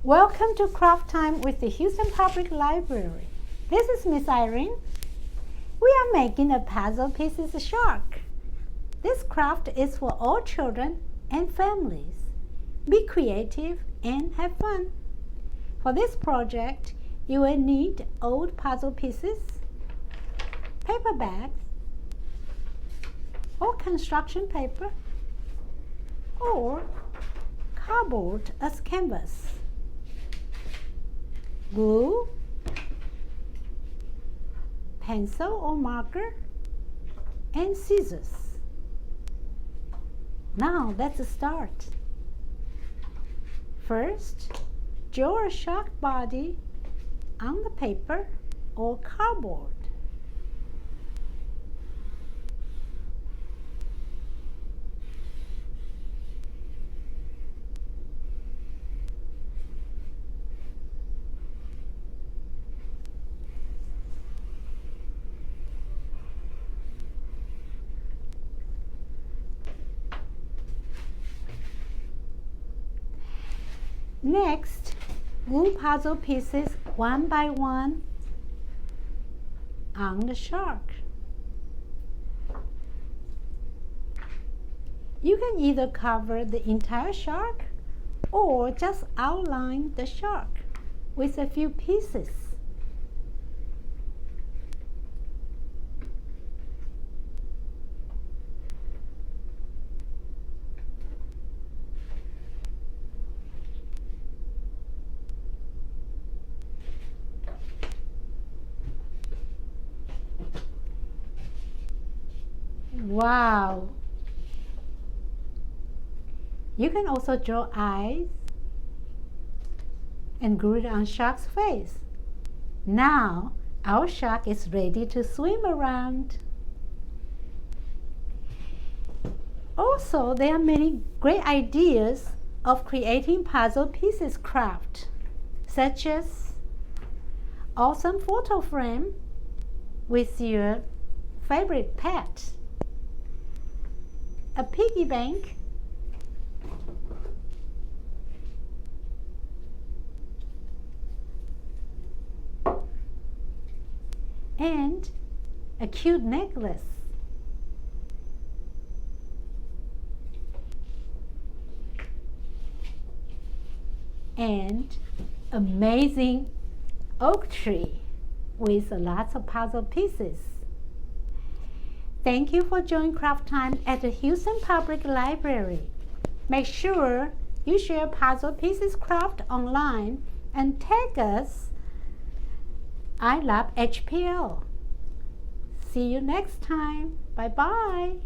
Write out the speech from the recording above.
Welcome to Craft Time with the Houston Public Library. This is Miss Irene. We are making a puzzle pieces shark. This craft is for all children and families. Be creative and have fun. For this project, you will need old puzzle pieces, paper bags, or construction paper, or cardboard as canvas, glue, pencil or marker, and scissors. Now let's start. First, draw a shark body on the paper or cardboard. Next, glue puzzle pieces one by one on the shark. You can either cover the entire shark or just outline the shark with a few pieces. Wow! You can also draw eyes and glue it on shark's face. Now, our shark is ready to swim around. Also, there are many great ideas of creating puzzle pieces craft, such as awesome photo frame with your favorite pet, a piggy bank, and a cute necklace. And amazing oak tree with lots of puzzle pieces. Thank you for joining Craft Time at the Houston Public Library. Make sure you share puzzle pieces craft online and tag us. I love HPL. See you next time. Bye-bye.